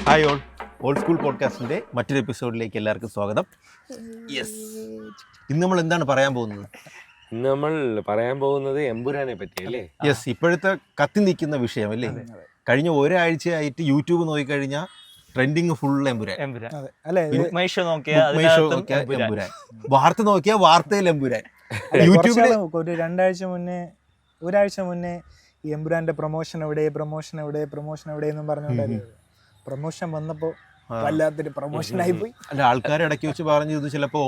Hi all, old school പോഡ്കാസ്റ്റിൻ്റെ മറ്റൊരു എപ്പിസോഡിലേക്ക് എല്ലാവർക്കും സ്വാഗതം. ഇന്ന് നമ്മൾ എന്താണ് പറയാൻ പോകുന്നത്? ഇന്ന് നമ്മൾ പറയാൻ പോകുന്നത് എമ്പുരാനെ പറ്റിയല്ലേ? യെസ്, ഇപ്പോഴത്തെ കത്തി നിൽക്കുന്ന വിഷയം അല്ലേ. കഴിഞ്ഞ ഒരാഴ്ചയായിട്ട് യൂട്യൂബ് നോക്കിക്കഴിഞ്ഞാൽ ട്രെൻഡിങ് ഫുൾ എമ്പുരാൻ. എമ്പുരാൻ, വാർത്ത നോക്കിയാൽ വാർത്തയിൽ എമ്പുരാൻ. യൂട്യൂബിൽ ഒരാഴ്ച മുന്നേ ഈ എമ്പുരാന്റെ പ്രൊമോഷൻ എവിടെ എന്നും പറഞ്ഞുകൊണ്ടായിരുന്നു. പ്രൊമോഷൻ വന്നപ്പോ വല്ലാത്തൊരു പ്രൊമോഷൻ ആയിപ്പോയി. അല്ല, ആൾക്കാർ ഇടയ്ക്ക് വെച്ച് പറഞ്ഞു ഇത് ചിലപ്പോൾ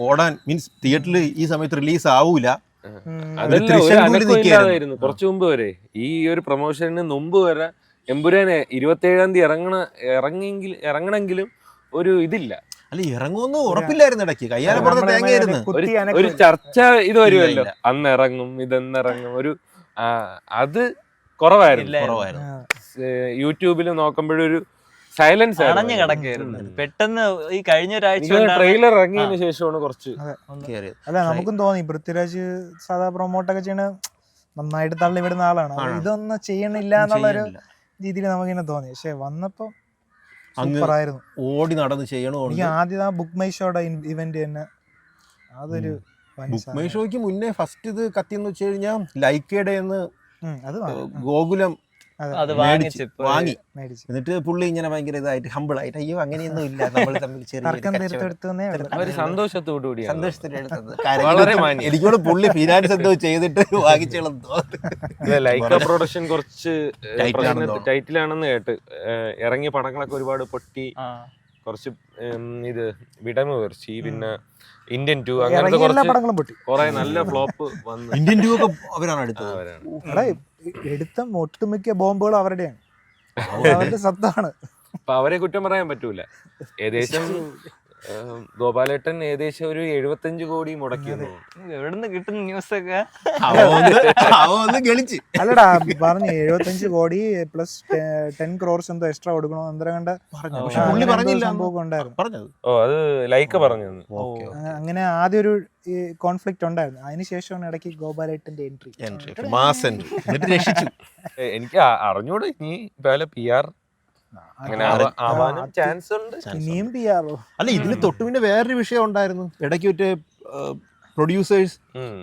ഓടാൻ മീൻസ് തിയേറ്ററിൽ ഈ സമയത്ത് റിലീസ് ആവൂല. കുറച്ചു മുമ്പ് വരെ ഈ ഒരു പ്രൊമോഷന് മുമ്പ് വരെ എമ്പുരാനെ 27-ാം തീയതി ഇറങ്ങണമെങ്കിലും ഒരു ഇതില്ല. അല്ല, ഇറങ്ങുമെന്ന് ഉറപ്പില്ലായിരുന്നു. ഇടയ്ക്ക് കയ്യാലപ്പുറത്ത് തേങ്ങയായിരുന്നു. ഒരു ചർച്ച ഇത് വരുമല്ലോ, അന്ന് ഇറങ്ങും ഇതെന്നിറങ്ങും, ഒരു അത് കുറവായിരുന്നു. യൂട്യൂബിൽ നോക്കുമ്പോഴൊരു സൈലൻസ് അടഞ്ഞു കിടക്കായിരുന്നു. പെട്ടെന്ന് ഈ കഴിഞ്ഞ ഒരാഴ്ച ട്രെയിലർ ഇറങ്ങിയതിനു ശേഷമാണ് കുറച്ച്. അല്ല, നമുക്കും തോന്നി പൃഥ്വിരാജ് സാധാ പ്രൊമോട്ടൊക്കെ ചെയ്യണ നന്നായിട്ട് തള്ളി വിടുന്ന ആളാണ്. ഇതൊന്നും ചെയ്യണില്ല എന്നുള്ളൊരു രീതിയിൽ നമുക്കിങ്ങനെ തോന്നി. പക്ഷെ വന്നപ്പോ സൂപ്പറായിരുന്നു. ഓടി നടന്ന് ചെയ്യണോ. എനിക്ക് ആദ്യം ആ ബുക്ക് മൈ ഷോയുടെ ഇവന്റ് തന്നെ അതൊരു ബുക്ക് മൈ ഷോയ്ക്ക് മുന്നേ ഫസ്റ്റ് ഇത് കത്തിയെന്ന് വെച്ച് കഴിഞ്ഞാൽ ലൈക്കയുടെ ഗോകുലം വാങ്ങി. എന്നിട്ട് പുള്ളി ഇങ്ങനെ ഭയങ്കര ഇതായിട്ട് ഹമ്പിൾ ആയിട്ട് അയ്യോ അങ്ങനെയൊന്നും ഇല്ല, നമ്മൾ തമ്മിൽ സന്തോഷത്തോടുകൂടി എനിക്കൂടെ പുള്ളി ഫിനാൻസ് എന്തോ ചെയ്തിട്ട് വാങ്ങിച്ചോളൂ. ലൈക്ക പ്രൊഡക്ഷൻ കുറച്ച് ടൈറ്റിലാണെന്ന് കേട്ട്. ഇറങ്ങിയ പടങ്ങളൊക്കെ ഒരുപാട് പൊട്ടി, കുറച്ച് ഇത് വിടമ കുറച്ച്, പിന്നെ ഇന്ത്യൻ 2 അങ്ങനത്തെ കുറെ നല്ല ഫ്ലോപ്പ് വന്നു. ഇന്ത്യൻ 2 ഒക്കെ അവരാണ് എടുത്തത്. എടുത്ത ഒട്ടുമിക്ക ബോംബുകളും അവരുടെയാണ്, അവരുടെ സത്താണ്. അപ്പൊ അവരെ കുറ്റം പറയാൻ പറ്റൂല. ഏകദേശം ഗോപാലേട്ടൻ ഏകദേശം ഒരു 75 കോടി മുടക്കിയിരുന്നു. എവിടുന്ന് കിട്ടുന്ന ന്യൂസൊക്കെ അല്ലടാ പറഞ്ഞു 75 കോടി പ്ലസ് 10 crores എന്തോ എക്സ്ട്രാ കൊടുക്കണോ സംഭവം ഉണ്ടായിരുന്നു. ഓ, അത് ലൈക്ക് പറഞ്ഞു. അങ്ങനെ ആദ്യം ഒരു കോൺഫ്ലിക്റ്റ് ഉണ്ടായിരുന്നു. അതിനുശേഷമാണ് ഇടയ്ക്ക് ഗോപാലേട്ടന്റെ എൻട്രി. എനിക്ക് അറിഞ്ഞൂടെ ഇനി PR ചാൻസ് ഉണ്ട്. ഇനിയും PR. അല്ല, ഇതിന് തൊട്ട് പിന്നെ വേറൊരു വിഷയം ഉണ്ടായിരുന്നു. ഇടയ്ക്ക് മറ്റേ പ്രൊഡ്യൂസേഴ്സ്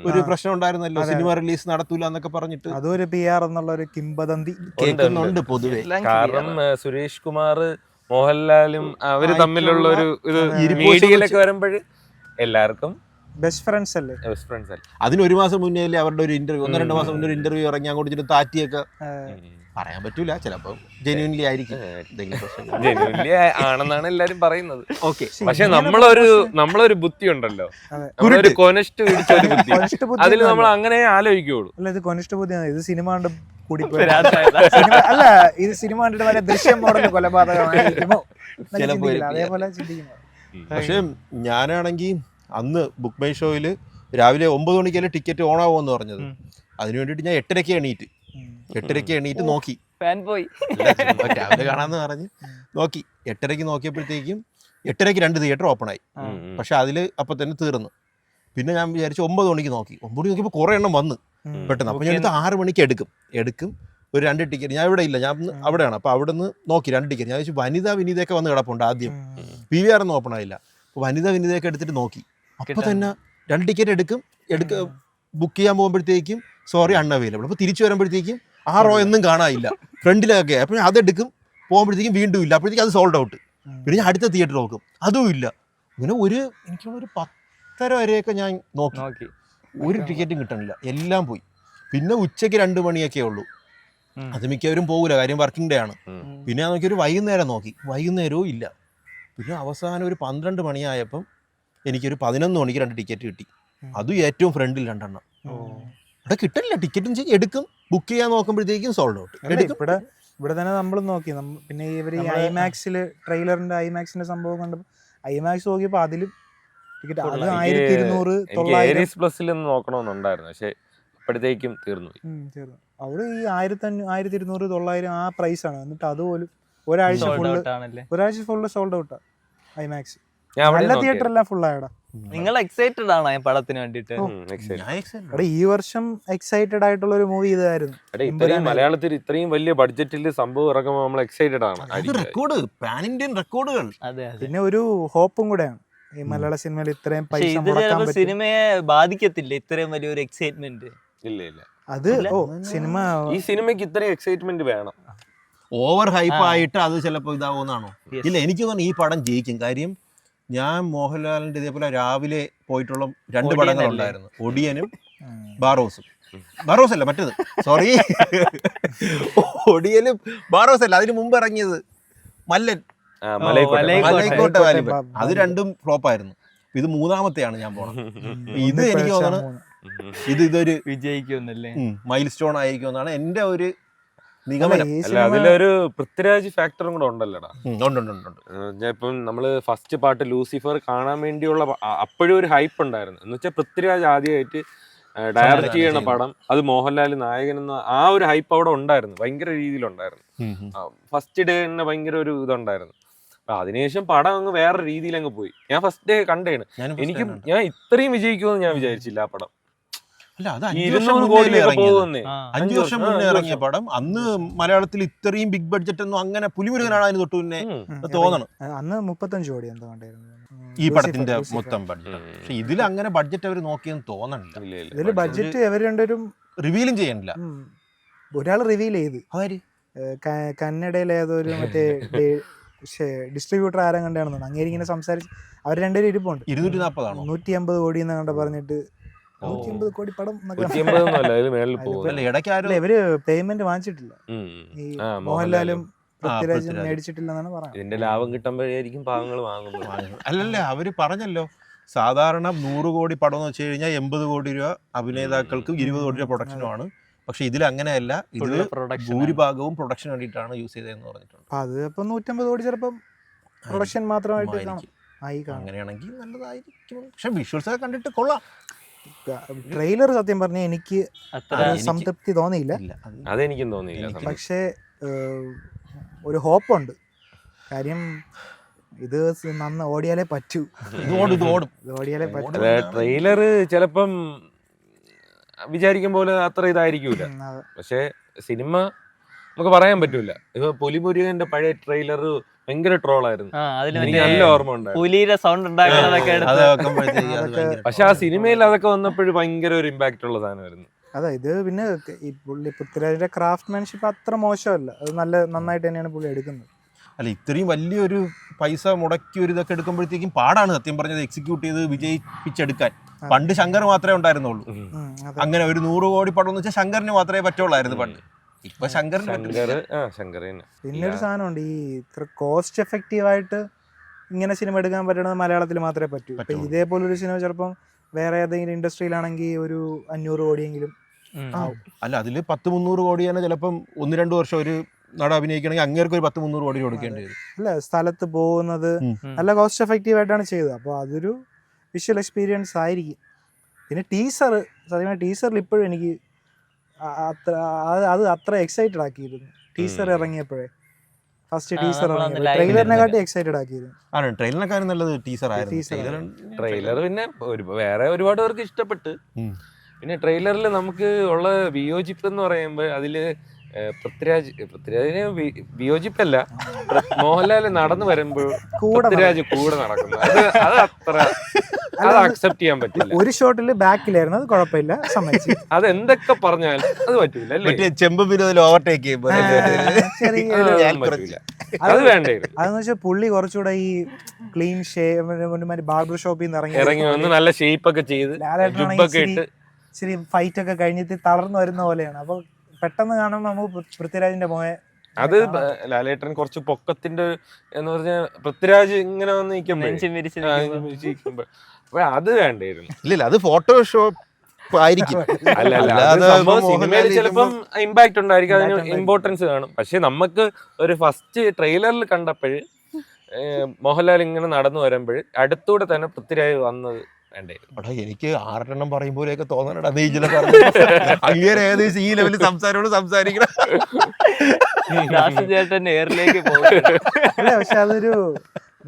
ഒരു പ്രശ്നം ഉണ്ടായിരുന്നല്ലോ, സിനിമ റിലീസ് നടത്തൂല എന്നൊക്കെ പറഞ്ഞിട്ട്. അതൊരു PR എന്നുള്ള ഒരു കിംവദന്തി കേൾക്കുന്നുണ്ട് പൊതുവെ. കാരണം സുരേഷ് കുമാർ മോഹൻലാലും അവര് തമ്മിലുള്ള ഒരു ഇത് മീഡിയയിലൊക്കെ വരുമ്പോൾ എല്ലാവർക്കും ബെസ്റ്റ് ഫ്രണ്ട്സ് അല്ലേ. അതിന് ഒരു മാസം മുന്നേ അല്ലേ അവരുടെ ഒരു ഇന്റർവ്യൂ, 1-2 മാസം മുന്നേ ഒരു ഇന്റർവ്യൂ ഇറങ്ങി അങ്ങോട്ട് താറ്റിയൊക്കെ പറയാൻ പറ്റൂല. ചിലപ്പോ ജെന്യൂൻലി ആയിരിക്കും, ജെന്യൂൻലി ആണെന്നാണ് എല്ലാരും പറയുന്നത്. ഓക്കെ, പക്ഷെ നമ്മളൊരു ബുദ്ധി ഉണ്ടല്ലോ, ഒരു കൊനസ്റ്റ് പിടിച്ച ഒരു ബുദ്ധി, അതിൽ നമ്മൾ അങ്ങനെ ആലോചിക്കുള്ളൂ. അല്ല, ഇത് കൊനസ്റ്റ് ബുദ്ധിയാണ്. ഇത് സിനിമ കണ്ട് കൂടി അല്ല, ഇത് സിനിമ കണ്ടിട്ട് വരെ ദൃശ്യം മോഡൽ കൊലപാതകമായിരിക്കുമോ അതേപോലെ ചിന്തിക്കുന്നു. പക്ഷെ ഞാനാണെങ്കിൽ അന്ന് ബുക്ക് മൈ ഷോയിൽ രാവിലെ 9 മണിക്കല്ലേ ടിക്കറ്റ് ഓൺ ആവുമെന്ന് പറഞ്ഞത്. അതിന് വേണ്ടിയിട്ട് ഞാൻ 8:30 എണീറ്റ് നോക്കി. രാവിലെ കാണാന്ന് പറഞ്ഞ് നോക്കി. 8:30 നോക്കിയപ്പോഴത്തേക്കും 8:30 2 തിയേറ്റർ ഓപ്പൺ ആയി. പക്ഷെ അതില് അപ്പൊ തന്നെ തീർന്നു. പിന്നെ ഞാൻ വിചാരിച്ചു 9 മണിക്ക് നോക്കി. 9 മണിക്ക് നോക്കിയപ്പോൾ കുറെ എണ്ണം വന്ന് പെട്ടെന്ന്. അപ്പൊ ഞാൻ 6 മണിക്ക് എടുക്കും ഒരു 2 ടിക്കറ്റ്. ഞാൻ ഇവിടെ ഇല്ല, ഞാൻ അവിടെയാണ്. അപ്പൊ അവിടെ നിന്ന് നോക്കി 2 ടിക്കറ്റ്. ഞാൻ ചോദിച്ചു വിനീതയൊക്കെ വന്ന് കിടപ്പുണ്ട്. ആദ്യം PVR ഒന്നും ഓപ്പൺ ആയില്ല. അപ്പൊ വിനീതയൊക്കെ എടുത്തിട്ട് നോക്കി. അപ്പൊ തന്നെ 2 ടിക്കറ്റ് ബുക്ക് ചെയ്യാൻ പോകുമ്പോഴത്തേക്കും സോറി അൺഅവൈലബിൾ. അപ്പൊ തിരിച്ചു വരുമ്പോഴത്തേക്കും ആ റോ ഒന്നും കാണാനില്ല, ഫ്രണ്ടിലൊക്കെ. അപ്പോൾ അതെടുക്കും, പോകുമ്പോഴത്തേക്കും വീണ്ടും ഇല്ല. അപ്പോഴത്തേക്കും അത് സോൾഡ് ഔട്ട്. പിന്നെ ഞാൻ അടുത്ത തിയേറ്റർ നോക്കും, അതും ഇല്ല. ഇങ്ങനെ എനിക്കൊരു 10:30 വരെയൊക്കെ ഞാൻ നോക്കി, ഒരു ടിക്കറ്റും കിട്ടണില്ല, എല്ലാം പോയി. പിന്നെ ഉച്ചയ്ക്ക് 2 മണിയൊക്കെ ഉള്ളൂ. അത് മിക്കവരും പോകില്ല, കാര്യം വർക്കിംഗ് ഡേ ആണ്. പിന്നെ ഞാൻ നോക്കി, ഒരു വൈകുന്നേരവും ഇല്ല. പിന്നെ അവസാനം ഒരു 12 മണിയായപ്പം എനിക്കൊരു 11 മണിക്ക് 2 ടിക്കറ്റ് കിട്ടി. അതും ഏറ്റവും ഫ്രണ്ടിൽ 2 എണ്ണം. ഇവിടെ കിട്ടില്ല, ടിക്കറ്റും എടുക്കും, ബുക്ക് ചെയ്യാൻ നോക്കുമ്പോഴത്തേക്കും സോൾഡ് ഔട്ട്. ഇവിടെ തന്നെ നമ്മൾ നോക്കി. പിന്നെ ഇവർ ഐമാക്സില് ട്രെയിലറിന്റെ ഐമാക്സിന്റെ സംഭവം കണ്ടപ്പോൾ ഐമാക്സ് നോക്കിയപ്പോ അതിലും ടിക്കറ്റ് 1200 നോക്കണമെന്നുണ്ടായിരുന്നു. പക്ഷെ അപ്പോഴത്തേക്കും തീർന്നു. അവിടെ ഈ 1200, 900 ആ പ്രൈസ് ആണ്. എന്നിട്ട് അതുപോലും ഒരാഴ്ച ഫുള്ള് സോൾഡ് ഔട്ടാ ഐമാക്സ്. നല്ല തിയേറ്റർ എല്ലാം ഫുൾ ആയടാ. നിങ്ങൾ എക്സൈറ്റഡ് ആണോ ഈ പടത്തിന് വേണ്ടിട്ട്? ഞാൻ excited. എടാ ഈ വർഷം എക്സൈറ്റഡ് ആയിട്ടുള്ള ഒരു മൂവി ഇതായിരുന്നു. ഇത്രയും മലയാളത്തിൽ ഇത്രയും വലിയ ബഡ്ജറ്റിൽ സംഭവം ഇറക്കുമ്പോൾ നമ്മൾ എക്സൈറ്റഡ് ആണ്. ഇത് റെക്കോർഡ് പാൻ ഇന്ത്യൻ റെക്കോർഡുകൾ. അതെ അതെ. പിന്നെ ഒരു ഹോപ്പും കൂടെയാണ് ഈ മലയാള സിനിമയിൽ ഇത്രയും പക്ഷെ പൈസ ഇത് മുടക്കാൻ ചിലപ്പോ പറ്റും. സിനിമയെ ബാധിക്കത്തില്ല ഇത്രയും വലിയൊരു എക്സൈറ്റ്മെന്റ്. ഇല്ല അത് സിനിമ ഈ സിനിമയ്ക്ക് ഇത്രയും എക്സൈറ്റ്മെന്റ് വേണം. ഓവർ ഹൈപ്പ് ആയിട്ട് അത് ചിലപ്പോൾ ഇതാവുന്നതാണോ? ഇല്ല, എനിക്ക് തോന്നുന്നു ഈ പടം ജയിക്കും. കാര്യം ഞാൻ മോഹൻലാലിന്റെ ഇതേപോലെ രാവിലെ പോയിട്ടുള്ള 2 പടങ്ങളുണ്ടായിരുന്നു, ഒടിയനും ബാറോസും. ബാറോസ് അല്ല മറ്റേത്, സോറി, ഒടിയനും ബാറോസ് അല്ല, അതിന് മുമ്പ് ഇറങ്ങിയത് മല്ലൻ, മലൈക്കോട്ടെ വാലിബൻ. അത് 2ഉം ഫ്ലോപ്പായിരുന്നു. ഇത് 3ാമത്തെയാണ് ഞാൻ പോണത്. ഇത് എനിക്ക് തോന്നുന്നു ഇതൊരു വിജയിക്കുമെന്നല്ലേ, മൈൽ സ്റ്റോൺ ആയിരിക്കും എന്നാണ് എന്റെ ഒരു നിഗമനം. അല്ല, അതിലൊരു പൃഥ്വിരാജ് ഫാക്ടറും കൂടെ ഉണ്ടല്ലോടാ. ഉണ്ട്. ഇപ്പം നമ്മള് ഫസ്റ്റ് പാർട്ട് ലൂസിഫർ കാണാൻ വേണ്ടിയുള്ള അപ്പോഴും ഒരു ഹൈപ്പ് ഉണ്ടായിരുന്നു. എന്ന് വെച്ചാൽ പൃഥ്വിരാജ് ആദ്യമായിട്ട് ഡയറക്റ്റ് ചെയ്യണ പടം, അത് മോഹൻലാൽ നായകൻ എന്ന ആ ഒരു ഹൈപ്പ് അവിടെ ഉണ്ടായിരുന്നു, ഭയങ്കര രീതിയിലുണ്ടായിരുന്നു. ഫസ്റ്റ് ഡേ തന്നെ ഭയങ്കര ഒരു ഇതുണ്ടായിരുന്നു. അപ്പൊ അതിനുശേഷം പടം അങ്ങ് വേറെ രീതിയിൽ അങ്ങ് പോയി. ഞാൻ ഫസ്റ്റ് ഡേ കണ്ടേണ്, ഞാൻ ഇത്രയും വിജയിക്കുമെന്ന് ഞാൻ വിചാരിച്ചില്ല ആ പടം. അല്ല, അത് 200 കോടിയൊക്കെ പോകുന്നേ. 5 വർഷം മുന്നേ ഇറങ്ങിയ പടം. അന്ന് മലയാളത്തിൽ ഇത്രയും ബിഗ് ബഡ്ജറ്റ് ഒന്നും അങ്ങനെ പുലിമുരുകനാണ് അതിന് തൊട്ട് മുന്നേ തോന്നണം. അന്ന് 35 കോടി എന്തോ കണ്ടായിരുന്നു ഈ പടത്തിന്റെ മൊത്തം ബഡ്ജറ്റ്. പക്ഷെ ഇതിൽ അങ്ങനെ ബഡ്ജറ്റ് അവർ നോക്കിയെന്ന് തോന്നണില്ല. ഇതില് ബഡ്ജറ്റ് ഇവർ രണ്ടുപേരും റിവീലും ചെയ്യണില്ല. ഒരാൾ റിവീൽ ചെയ്ത്, ആര്? കന്നഡയിലെ ഏതൊരു മറ്റേ ഡിസ്ട്രിബ്യൂട്ടർ ആരും കണ്ടാണെന്നാണ് അങ്ങേരി ഇങ്ങനെ സംസാരിച്ച്. അവർ രണ്ടുപേരും ഇരിപ്പുണ്ട്. 240 ആണോ? 150 കോടി എന്ന് കണ്ട പറഞ്ഞിട്ട് 150 കോടി പടം ഇവര് പേയ്മെന്റ് വാങ്ങിച്ചിട്ടില്ല. ഈ മോഹൻലാലും പൃഥ്വിരാജും മേടിച്ചിട്ടില്ലെന്നാണ് പറയുന്നത്. ഇതിന്റെ ലാഭം കിട്ടുമ്പോഴായിരിക്കും പാവങ്ങൾ വാങ്ങുന്നത്. അല്ലല്ല, അവര് പറഞ്ഞല്ലോ, സാധാരണ 100 കോടി പടം എന്ന് വെച്ച് കഴിഞ്ഞാൽ 80 കോടി രൂപ അഭിനേതാക്കൾക്കും 20 കോടി രൂപ പ്രൊഡക്ഷനുമാണ്. പക്ഷെ ഇതിൽ അങ്ങനെയല്ല, ഇതിൽ ഭൂരിഭാഗവും പ്രൊഡക്ഷൻ വേണ്ടിയിട്ടാണ് യൂസ് ചെയ്തതെന്ന് പറഞ്ഞിട്ടുണ്ട്. അത് ഇപ്പൊ 150 കോടി ചിലപ്പം പ്രൊഡക്ഷൻ മാത്രമായിട്ട് അങ്ങനെയാണെങ്കിൽ നല്ലതായിരിക്കും. പക്ഷെ വിഷ്വൽസ് ഒക്കെ കണ്ടിട്ട് കൊള്ളാം. ട്രെയിലർ സത്യം പറഞ്ഞാൽ എനിക്ക് സംതൃപ്തി തോന്നിയില്ല. അതെനിക്കും തോന്നിയില്ല. പക്ഷേ ഒരു ഹോപ്പുണ്ട്. കാര്യം ഇത് ഓടിയാലേ പറ്റൂ. ഓടിയാലേ പറ്റൂ. ട്രെയിലർ ചിലപ്പം വിചാരിക്കും പോലെ അത്ര ഇതായിരിക്കൂല. പക്ഷെ സിനിമ നമുക്ക് പറയാൻ പറ്റൂല. ഇപ്പൊ പുലിമുരുകന്റെ പഴയ ട്രെയിലർ ഭയങ്കര ട്രോളായിരുന്നു. നല്ല ഓർമ്മ ഉണ്ടായിരുന്നു. പക്ഷെ ആ സിനിമയിൽ അതൊക്കെ വന്നപ്പോഴും ഭയങ്കര ഒരു ഇമ്പാക്ട് ഉള്ള സാധനമായിരുന്നു. അതെ, ഇത് പിന്നെ ഈ പുള്ളി പൃഥ്വിരാജിന്റെ ക്രാഫ്റ്റ്മാൻഷിപ്പ് അത്ര മോശമല്ല. അത് നന്നായിട്ട് തന്നെയാണ് പുള്ളി എടുക്കുന്നത്. അല്ല, ഇത്രയും വലിയൊരു പൈസ മുടക്കി ഒരു ഇതൊക്കെ എടുക്കുമ്പോഴത്തേക്കും പാടാണ് സത്യം പറഞ്ഞത് എക്സിക്യൂട്ട് ചെയ്ത് വിജയിപ്പിച്ചെടുക്കാൻ. പണ്ട് ശങ്കർ മാത്രമേ ഉണ്ടായിരുന്നുള്ളൂ. അങ്ങനെ ഒരു 100 കോടി പടം എന്ന് വെച്ചാൽ ശങ്കറിന് മാത്രമേ പറ്റുള്ളായിരുന്നു പണ്ട്. ഇപ്പൊ പിന്നെ ഒരു സാധനമുണ്ട്, ഈ ഇത്ര കോസ്റ്റ് എഫക്റ്റീവ് ആയിട്ട് ഇങ്ങനെ സിനിമ എടുക്കാൻ പറ്റണത് മലയാളത്തിൽ മാത്രമേ പറ്റൂ. ഇപ്പൊ ഇതേപോലൊരു സിനിമ ചിലപ്പം വേറെ ഏതെങ്കിലും ഇൻഡസ്ട്രിയിലാണെങ്കിൽ ഒരു 500 കോടിയെങ്കിലും ആവും. അല്ല, അതിൽ 100-300 കോടി തന്നെ ചിലപ്പം 1-2 വർഷം ഒരു നട അഭിനയിക്കണമെങ്കിൽ അങ്ങേർക്ക് ഒരു 100-300 കോടി കൊടുക്കേണ്ടി വരും. അല്ല, സ്ഥലത്ത് പോകുന്നത് നല്ല കോസ്റ്റ് എഫക്റ്റീവ് ആയിട്ടാണ് ചെയ്തത്. അപ്പോൾ അതൊരു വിഷ്വൽ എക്സ്പീരിയൻസ് ആയിരിക്കും. പിന്നെ ടീസറിൽ ഇപ്പോഴും എനിക്ക് അത്ര എക്സൈറ്റഡ് ആക്കിയിരുന്നു. ടീസർ ഇറങ്ങിയപ്പോഴേ ഫസ്റ്റ് ടീസർ ട്രെയിലറിനെക്കാട്ടി എക്സൈറ്റഡ് ആക്കിയിരുന്നു. ട്രെയിലറിനെക്കാളും നല്ലത് ടീസർ ആയിരുന്നു. ട്രെയിലർ പിന്നെ വേറെ ഒരുപാട് പേർക്ക് ഇഷ്ടപ്പെട്ട്. പിന്നെ ട്രെയിലറിൽ നമുക്ക് ഉള്ള വിയോജിപ്പ് എന്ന് പറയുമ്പോൾ അതില് പൃഥ്വിരാജിന് വിയോജിപ്പല്ല, മോഹൻലാൽ നടന്നു വരുമ്പോൾ പൃഥ്വിരാജ് കൂടെ നടക്കുന്നു. അത് അത്ര അക്സെപ്റ്റ് ചെയ്യാൻ പറ്റില്ല. ഒരു ഷോട്ടില് ബാക്കിലായിരുന്നു, അത് കുഴപ്പമില്ല, സമ്മതിച്ചു. അത് എന്തൊക്കെ പറഞ്ഞാൽ അത് പറ്റൂല അല്ലേ? ചെമ്പ് ഓവർടേക്ക് ചെയ്യുമ്പോൾ അത് വേണ്ടേ? അതെന്ന് വെച്ചാൽ പുള്ളി കുറച്ചുകൂടെ ഈ ക്ലീൻ ബാർബർ ഷോപ്പിൽ നിന്ന് ഇറങ്ങി വന്ന് നല്ല ഷേപ്പ് ഒക്കെ ചെയ്ത് ശരി ഫൈറ്റ് ഒക്കെ കഴിഞ്ഞിട്ട് തളർന്നു വരുന്ന പോലെയാണ്. അപ്പൊ പെട്ടെന്ന് കാണുമ്പോൾ നമുക്ക് പൃഥ്വിരാജിന്റെ മോയെ അത് ലാലേട്ടൻ കുറച്ച് പൊക്കത്തിന്റെ എന്ന് പറഞ്ഞാൽ പൃഥ്വിരാജ് ഇങ്ങനെ വന്ന് നിൽക്കുമ്പോ അത് വേണ്ടായിരുന്നു. ഇല്ല, അത് ഫോട്ടോഷോപ്പ് ആയിരിക്കും. സിനിമയിൽ ചിലപ്പം ഇമ്പാക്ട് ഉണ്ടായിരിക്കും, അതിന് ഇമ്പോർട്ടൻസ് കാണും. പക്ഷെ നമുക്ക് ഒരു ഫസ്റ്റ് ട്രെയിലറിൽ കണ്ടപ്പോഴ് മോഹൻലാൽ ഇങ്ങനെ നടന്നു വരുമ്പോൾ അടുത്തൂടെ തന്നെ പൃഥ്വിരാജ് വന്നത് വേണ്ടായിരുന്നു. എനിക്ക് 6 എണ്ണം പറയുമ്പോഴേക്ക് തോന്നണടാ, അങ്ങനെ ഏകദേശം ഈ ലെവലിൽ സംസാരിക്കണം. പക്ഷെ അതൊരു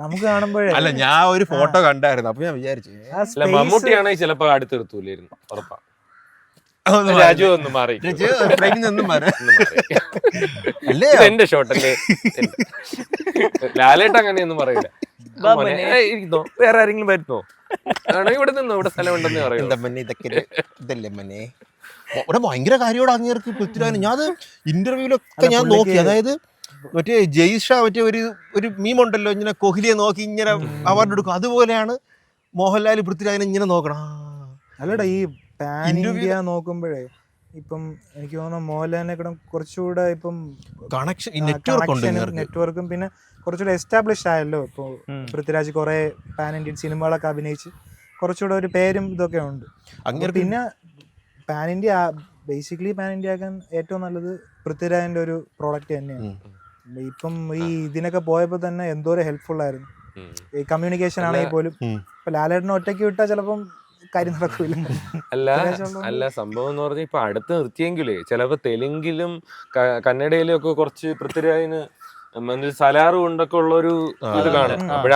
നമുക്ക് കാണുമ്പോഴേ അല്ല ഞാൻ ഒരു ഫോട്ടോ കണ്ടായിരുന്നു അപ്പൊ ഞാൻ വിചാരിച്ചു ആ അല്ല space- മമ്മൂട്ടിയാണെങ്കിൽ ചിലപ്പോ അടുത്തെടുത്തൂലായിരുന്നു ഉറപ്പാ. ഒന്ന് രാജു ഒന്ന് മാറി ഫ്രെയിമിൽ നിന്നും മാറി. ഒന്ന് മാറി. അല്ലേ ഇത് എന്റെ ഷോട്ടല്ലേ. ലാലേട്ട് അങ്ങനെയൊന്നും പറയില്ല. മോനെ, ഇരിക്കുന്നോ വേറെ ആരെങ്കിലും വരുന്നോ ആണോ ഇവിടെ നിന്നോ ഇവിടെ സ്ഥലം ഉണ്ടെന്ന് പറയും. എന്താ മന്നെ ഇതൊക്കെ ഇതല്ലേ മന്നെ ഇവിടെ ഭയങ്കര കാര്യോട് അങ്ങേർക്ക് പൃഥ്വിരാജിന്. ഞാൻ അത് ഇന്റർവ്യൂലൊക്കെ ഞാൻ നോക്കി. അതായത് മറ്റേ ജയ്ഷ മറ്റേ ഒരു മീമുണ്ടല്ലോ ഇങ്ങനെ കോഹ്ലിയെ നോക്കി ഇങ്ങനെ അവാർഡ് എടുക്കും, അതുപോലെയാണ് മോഹൻലാൽ പൃഥ്വിരാജിനെ ഇങ്ങനെ നോക്കണം. അല്ലടാ ഈ പാൻ ഇന്ത്യ നോക്കുമ്പോഴേ ഇപ്പം എനിക്ക് തോന്നുന്നു മോഹൻലാലിനെക്കാളും കുറച്ചുകൂടെ ഇപ്പം കണക്ഷൻ നെറ്റ്വർക്ക് ഉണ്ട് ഇങ്ങേർക്ക്. നെറ്റ്വർക്കും പിന്നെ കുറച്ചുകൂടെ എസ്റ്റാബ്ലിഷ് ആയല്ലോ. ഇപ്പോൾ പൃഥ്വിരാജ് കുറെ പാൻ ഇന്ത്യൻ സിനിമകളൊക്കെ അഭിനയിച്ച് കുറച്ചുകൂടെ ഒരു പേരും ഇതൊക്കെ ഉണ്ട്. അങ്ങേർക്ക് പിന്നെ pan India basically pan India ആക്കാൻ ഏറ്റവും നല്ലത് പൃഥ്വിരാജിന്റെ ഒരു പ്രോഡക്റ്റ് തന്നെയാണ്. ഇപ്പം ഈ ഇതിനൊക്കെ പോയപ്പോൾ തന്നെ എന്തോരം ഹെൽപ്ഫുൾ ആയിരുന്നു ഈ കമ്മ്യൂണിക്കേഷൻ ആണെങ്കിൽ പോലും. ഇപ്പൊ ലാലേട്ടനെ ഒറ്റയ്ക്ക് വിട്ടാൽ ചിലപ്പം കാര്യം നടക്കൂല. അല്ല സംഭവം എന്ന് പറഞ്ഞാൽ ഇപ്പൊ അടുത്ത് നിർത്തിയെങ്കിലേ ചിലപ്പോ തെലുങ്കിലും കന്നഡയിലും ഒക്കെ കുറച്ച് പൃഥ്വിരാജിന് സലാറ് കൊണ്ടൊക്കെ ഉള്ളൊരു ഇത് കാണും. അപ്പോഴ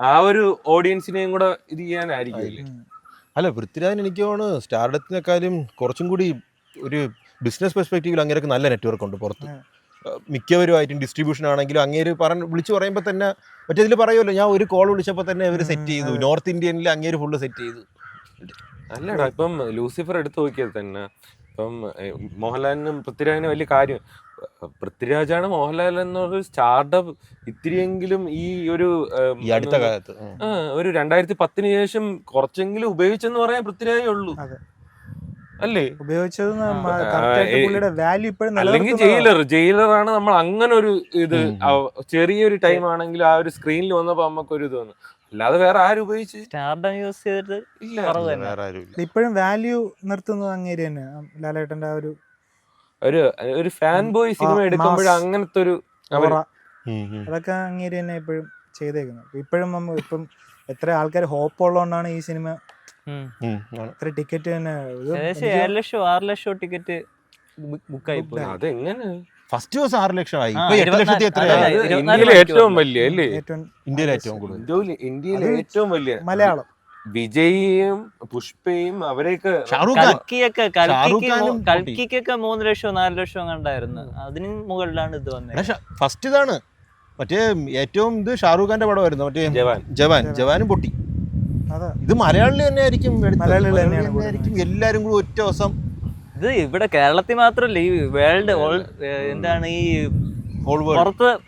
ആ ഒരു ഓഡിയൻസിനെയും കൂടെ ഇത് ചെയ്യാനായിരിക്കും. അല്ല പൃഥ്വിരാജിന് എനിക്ക് തോന്നുന്നു സ്റ്റാർഡത്തിനെക്കാളും കുറച്ചും കൂടി ഒരു ബിസിനസ് പെർസ്പെക്റ്റീവിൽ അങ്ങേർക്ക് നല്ല നെറ്റ്വർക്ക് ഉണ്ട് പുറത്ത്. മിക്കവരുമായിട്ടും ഡിസ്ട്രിബ്യൂഷൻ ആണെങ്കിലും അങ്ങേര് വിളിച്ചു പറയുമ്പോൾ തന്നെ മറ്റേതിൽ പറയുമല്ലോ, ഞാൻ ഒരു കോൾ വിളിച്ചപ്പോൾ തന്നെ ഇവർ സെറ്റ് ചെയ്തു. നോർത്ത് ഇന്ത്യനിൽ അങ്ങേര് ഫുള്ള് സെറ്റ് ചെയ്തു. അല്ലടാ ഇപ്പം ലൂസിഫർ എടുത്തു നോക്കിയത് തന്നെ ഇപ്പം മോഹൻലാലിനും പൃഥ്വിരാജിനും വലിയ കാര്യം. പൃഥ്വിരാജാണ് മോഹൻലാൽ എന്നൊരു സ്റ്റാർട്ടപ്പ് ഇത്തിരിയെങ്കിലും ഈ ഒരു അടുത്ത കാലത്ത് ഒരു 2010 ശേഷം കുറച്ചെങ്കിലും ഉപയോഗിച്ചെന്ന് പറയാൻ പൃഥ്വിരാജേ ഉള്ളൂ അല്ലേ ഉപയോഗിച്ചത്. അല്ലെങ്കിൽ ജയിലറാണ് നമ്മൾ അങ്ങനെ ഒരു ഇത് ചെറിയൊരു ടൈം ആണെങ്കിൽ ആ ഒരു സ്ക്രീനിൽ വന്നപ്പോ നമുക്കൊരു ഇത് വന്നു. അല്ലാതെ വേറെ ആരും ഉപയോഗിച്ച് യൂസ് ചെയ്തിട്ട് ഇല്ല. ഇപ്പോഴും വാല്യൂ നിർത്തുന്നത് അങ്ങേര് തന്നെ ലാലേട്ടന്റെ ഒരു ഫാൻ ബോയ് സിനിമ എടുക്കുമ്പോഴും അങ്ങനത്തെ ഒരു അതൊക്കെ അങ്ങേര് തന്നെ ഇപ്പോഴും ചെയ്തേക്കുന്നത്. ഇപ്പോഴും ഇപ്പം എത്ര ആൾക്കാർ ഹോപ്പ് ഉള്ളതുകൊണ്ടാണ് ഈ സിനിമ എത്ര ടിക്കറ്റ് തന്നെ 7 ലക്ഷം 6 ലക്ഷം ടിക്കറ്റ് ബുക്കായി പോയി. അതെങ്ങനെ ഫസ്റ്റ് ദിവസം 6 ലക്ഷമായി. 8 ലക്ഷത്തി എത്രയായി? ഇന്ത്യയിലെ ഏറ്റവും വലിയ അല്ലേ? ഇന്ത്യയിലെ ഏറ്റവും കൂടുതൽ ഇന്ത്യയിലെ ഏറ്റവും വലിയ മലയാളം വിജയിയും പുഷ്പയും അവരെയൊക്കെ കൽക്കിക്കൊക്കെ 3 ലക്ഷം 4 ലക്ഷം കണ്ടായിരുന്നു. അതിന് മുകളിലാണ് ഇത് വന്നത്. ഫസ്റ്റ് ഇതാണ് മറ്റേ ഏറ്റവും ഇത് ഷാറൂഖ് ഖാന്റെ പടമായിരുന്നു മറ്റേ ജവാനും പൊട്ടി. ഇത് മലയാളിൽ തന്നെ ആയിരിക്കും എല്ലാരും കൂടി ഒറ്റ ദിവസം. ഇത് ഇവിടെ കേരളത്തിൽ മാത്രല്ല ഈ വേൾഡ് എന്താണ് ഈ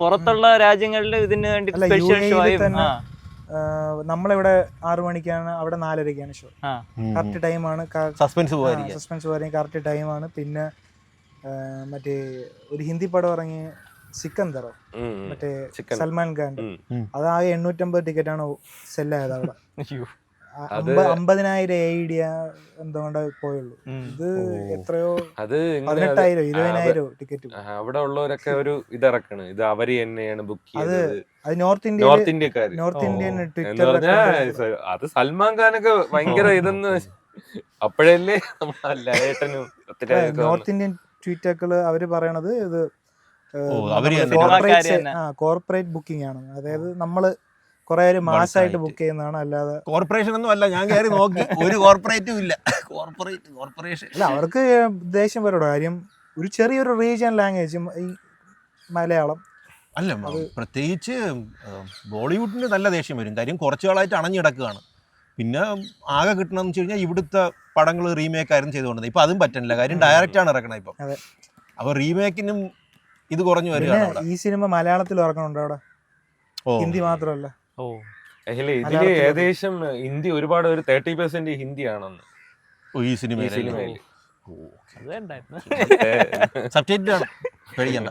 പുറത്തുള്ള രാജ്യങ്ങളിൽ ഇതിന് വേണ്ടി സ്പെഷ്യൽ ഷോയും. നമ്മളിവിടെ 6 മണിക്കാണ്, അവിടെ 4:30ക്കാണ് ഷോ. കറക്റ്റ് ടൈമാണ്. സസ്പെൻസ് പോകാൻ കറക്റ്റ് ടൈമാണ്. പിന്നെ മറ്റേ ഒരു ഹിന്ദി പടം ഇറങ്ങി സിക്കന്ദറോ മറ്റേ സൽമാൻ ഖാൻ, അത് ആകെ 850 ടിക്കറ്റാണ് സെല്ലായത് അവിടെ. 50,000 AED എന്തുകൊണ്ട് പോയുള്ളൂ. ഇത് എത്രയോ 18,000 20,000 ടിക്കറ്റ്. അവിടെ ഉള്ളവരൊക്കെ ഒരു ഇതിറക്കണ്, ഇത് അവര് തന്നെയാണ് ബുക്ക് ചെയ്തത്. അത് നോർത്ത് ഇന്ത്യൻ അത് സൽമാൻ ഖാനൊക്കെ ഭയങ്കര ഇതെന്ന് അപ്പോഴല്ലേ ലാലേട്ടനും നോർത്ത് ഇന്ത്യൻ ട്വീറ്റൊക്കെ അവര് പറയണത് ഇത് കോർപ്പറേറ്റ് ബുക്കിംഗ് ആണ്. അതായത് നമ്മള് കുറെ മാസമായിട്ട് ബുക്ക് ചെയ്യുന്നതാണ്, അല്ലാതെ കോർപ്പറേഷൻ ഒന്നും അല്ല. ഞാൻ കയറി നോക്കി ഒരു കോർപ്പറേറ്റും ഇല്ല. കോർപ്പറേഷൻ അല്ല, അവർക്ക് ദേഷ്യം വരോടോ. കാര്യം ഒരു ചെറിയൊരു റീജിയൻ ലാംഗ്വേജ് ഈ മലയാളം അല്ല, പ്രത്യേകിച്ച് ബോളിവുഡിന് നല്ല ദേഷ്യം വരും. കാര്യം കുറച്ചു നാളായിട്ട് അണഞ്ഞിടക്കുകയാണ്. പിന്നെ ആകെ കിട്ടണമെന്ന് വെച്ച് കഴിഞ്ഞാൽ ഇവിടുത്തെ പടങ്ങൾ റീമേക്ക് ആയിരുന്നു ചെയ്തുകൊണ്ടത്. ഇപ്പം അതും പറ്റുന്നില്ല. കാര്യം ഡയറക്റ്റ് ആണ് ഇറക്കണം ഇപ്പം. അപ്പോൾ റീമേക്കിനും ഇത് കുറഞ്ഞു വരികയാണ്. ഈ സിനിമ മലയാളത്തിൽ ഇറക്കണുണ്ട് അവിടെ, ഹിന്ദി മാത്രമല്ല. ഇതില് ഏകദേശം ഹിന്ദി ഒരുപാട് ഒരു 30% ഹിന്ദി ആണെന്ന് ഈ സിനിമയിൽ. സബ്ടൈറ്റിൽ ആണ്, പേടിക്കണ്ട.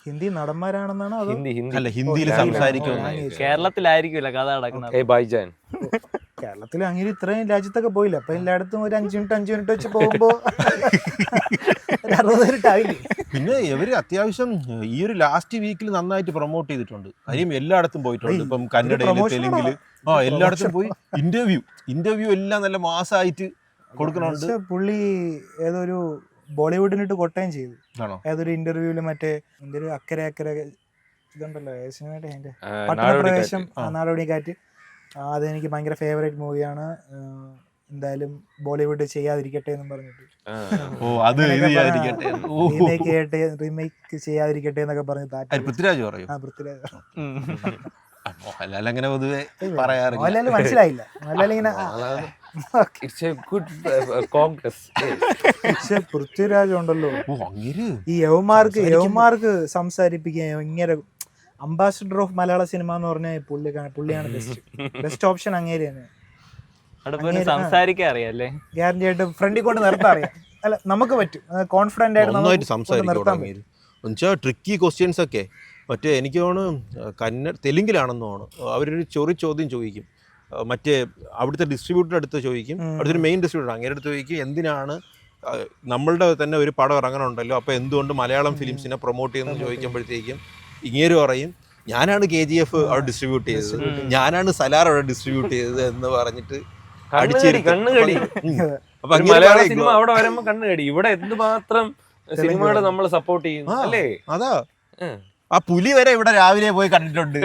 ഹിന്ദി നടന്മാരാണെന്നാണ് അത്. അല്ല, ഹിന്ദിയിൽ സംസാരിക്കുന്ന കേരളത്തിലായിരിക്കില്ല കഥ നടക്കുന്നത്. കേരളത്തിൽ അങ്ങനെ ഇത്രയും രാജ്യത്തൊക്കെ പോയില്ല. അപ്പൊ എല്ലായിടത്തും ഒരു 5 മിനിറ്റ് വെച്ച് പോകുമ്പോ 60 മിനിറ്റ് ആയില്ലേ. പിന്നെ ഇവര് അത്യാവശ്യം ഈ ഒരു ലാസ്റ്റ് വീക്കിൽ നന്നായിട്ട് പ്രൊമോട്ട് ചെയ്തിട്ടുണ്ട്. കാര്യം എല്ലായിടത്തും പോയിട്ടുണ്ട്. ഇപ്പം കന്നഡയില്, തെലുങ്കില്, എല്ലായിടത്തും പോയി ഇന്റർവ്യൂ എല്ലാം നല്ല മാസമായിട്ട് കൊടുക്കണുണ്ട്. പുള്ളി ഏതൊരു ബോളിവുഡിനിട്ട് കൊട്ടയം ചെയ്തു ഏതൊരു ഇന്റർവ്യൂവില്. മറ്റേ അക്കരെ ഇതുണ്ടല്ലോ സിനിമയുടെ അതിന്റെ പട്ടണപ്രവേശം, നാടോടിക്കാറ്റ്, അതെനിക്ക് ഭയങ്കര ഫേവറേറ്റ് മൂവിയാണ്. എന്തായാലും ബോളിവുഡ് ചെയ്യാതിരിക്കട്ടെ എന്നും പറഞ്ഞിട്ട് റീമേക്ക് ചെയ്യാതിരിക്കട്ടെ എന്നൊക്കെ പറഞ്ഞ് പൃഥ്വിരാജ് പറയും. പൃഥ്വിരാജ് മോഹൻലാൽ അങ്ങനെ പൊതുവെ പറയാറില്ല. മോഹൻലാൽ മനസ്സിലായില്ല. മോഹൻലാൽ ഇങ്ങനെ പക്ഷെ പൃഥ്വിരാജ് ഉണ്ടല്ലോ ഈ യവന്മാർക്ക് സംസാരിപ്പിക്കാൻ ഇങ്ങനെ അംബാസിഡർ ഓഫ് മലയാള സിനിമ എന്ന് പറഞ്ഞ പുള്ളിയാണ് ബെസ്റ്റ് ഓപ്ഷൻ. അങ്ങേര് തന്നെ സംസാരിക്കാൻ അറിയാല്ലേ, ഗ്യാരണ്ടി ആയിട്ട് ഫ്രണ്ടിൽ കൊണ്ട് നിർത്താൻ അറിയാം. അല്ല നമുക്ക് പറ്റും, കോൺഫിഡന്റ് ആയിട്ട് സംസാരിക്കാൻ. ട്രിക്കി ക്വസ്റ്റ്യൻസ് ഒക്കെ മറ്റേ എനിക്ക് തോന്നുന്നു തെലുങ്കിലാണെന്ന് തോന്നുന്നു. അവരൊരു ചോദ്യം ചോദിക്കും, മറ്റേ അവിടുത്തെ ഡിസ്ട്രിബ്യൂട്ടർ അടുത്ത് ചോദിക്കും, അവിടുത്തെ ഒരു മെയിൻ ഡിസ്ട്രിബ്യൂട്ടർ അങ്ങനെ അടുത്ത് ചോദിക്കും, എന്തിനാണ് നമ്മളുടെ തന്നെ ഒരു പടം ഇറങ്ങണുണ്ടല്ലോ, അപ്പോൾ എന്തുകൊണ്ട് മലയാളം ഫിലിംസിനെ പ്രൊമോട്ട് ചെയ്യുന്നത് ചോദിക്കുമ്പോഴത്തേക്കും ഇങ്ങേര് പറയും, ഞാനാണ് KGF അവിടെ ഡിസ്ട്രിബ്യൂട്ട് ചെയ്തത്, ഞാനാണ് സലാർ അവിടെ ഡിസ്ട്രിബ്യൂട്ട് ചെയ്തത് എന്ന് പറഞ്ഞിട്ട് കണ്ണുകടി. മലയാള സിനിമ അവിടെ വരുമ്പോ കണ്ണുകടി. ഇവിടെ എന്തുമാത്രം സിനിമകള് നമ്മൾ സപ്പോർട്ട് ചെയ്യുന്നു അല്ലേ? അതാ ആ പുലി വരെ ഇവിടെ രാവിലെ പോയി കണ്ടിട്ടുണ്ട്.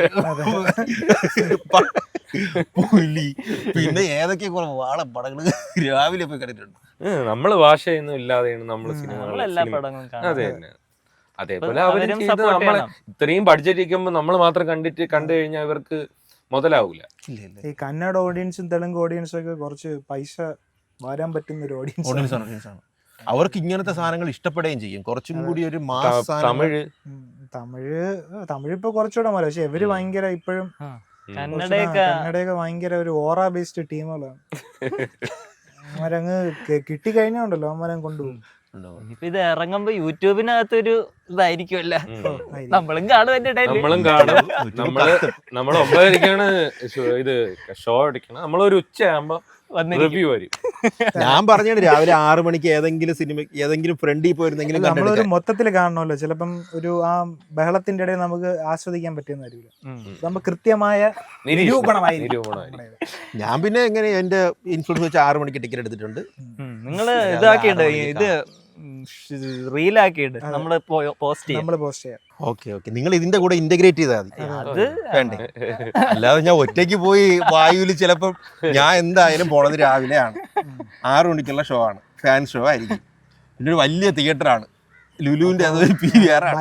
പുലി പിന്നെ ഏതൊക്കെ വാളപ്പടങ്ങള് രാവിലെ പോയി കണ്ടിട്ടുണ്ട്. നമ്മള് ഭാഷയൊന്നും ഇല്ലാതെയാണ് നമ്മള് സിനിമകൾ. അതെ തന്നെ. അതേപോലെ അവരും നമ്മളെ ഇത്രയും ബഡ്ജറ്റ് ഇരിക്കുമ്പോ നമ്മൾ മാത്രം കണ്ടു കഴിഞ്ഞാൽ ഇവർക്ക് മുതലാവൂല. ഈ കന്നഡ ഓഡിയൻസും തെലുങ്ക് ഓഡിയൻസും ഒക്കെ കുറച്ച് പൈസ വരാൻ പറ്റുന്ന ഒരു ഓഡിയൻസ് ആണ്. അവർക്ക് ഇങ്ങനത്തെ സാധനങ്ങൾ ഇഷ്ടപ്പെടുകയും ചെയ്യും. കുറച്ചും കൂടി ഒരു തമിഴ് ഇപ്പൊ കുറച്ചുകൂടെ മല. പക്ഷെ ഇവര് ഭയങ്കര ഇപ്പോഴും കന്നഡയൊക്കെ ഭയങ്കര ഒരു ഓറ ബേസ്ഡ് ടീമുകളാണ്. അവരങ്ങ് കിട്ടിക്കഴിഞ്ഞുണ്ടല്ലോ അവന്മാരെ കൊണ്ടുപോകും. ഇത് ഇറങ്ങുമ്പോ യൂട്യൂബിനകത്തൊരു ഇതായിരിക്കുമല്ല, നമ്മളും കാണും. നമ്മളും കാണും. നമ്മള് 9:00-ക്കാണ് ഇത് ഷോ അടിക്കണം. നമ്മളൊരു ഉച്ചയാകുമ്പോ റിവ്യൂ വരും. ഞാൻ പറഞ്ഞത് രാവിലെ 6 മണിക്ക് ഏതെങ്കിലും ഫ്രണ്ടിൽ പോയിരുന്നെങ്കിലും നമ്മളൊരു മൊത്തത്തിൽ കാണണമല്ലോ. ചിലപ്പം ഒരു ആ ബഹളത്തിന്റെ ഇടയിൽ നമുക്ക് ആസ്വദിക്കാൻ പറ്റുന്നതായിരിക്കില്ല. നമ്മൾ കൃത്യമായ നിരൂപണമായിരിക്കും. ഞാൻ പിന്നെ എങ്ങനെ എന്റെ ഇൻഫ്ലുവൻസ് വെച്ച് 6 മണിക്ക് ടിക്കറ്റ് എടുത്തിട്ടുണ്ട്. നിങ്ങള് ഇതാക്കിയിട്ട് ഇത് റീലാക്കിയിട്ട് നമ്മള് പോസ്റ്റ് ചെയ്യാം. ഓക്കെ നിങ്ങൾ ഇതിന്റെ കൂടെ ഇന്റഗ്രേറ്റ് ചെയ്താൽ മതി. വേണ്ടേ? അല്ലാതെ ഞാൻ ഒറ്റയ്ക്ക് പോയി വായുവിൽ ചിലപ്പോൾ ഞാൻ എന്തായാലും പോണത് രാവിലെയാണ്. 6 മണിക്കുള്ള ഷോ ആണ്, ഫാൻ ഷോ ആയിരിക്കും. പിന്നെ ഒരു വലിയ തിയേറ്ററാണ്, ലുലുവിന്റെ അതൊരു PVR ആണ്.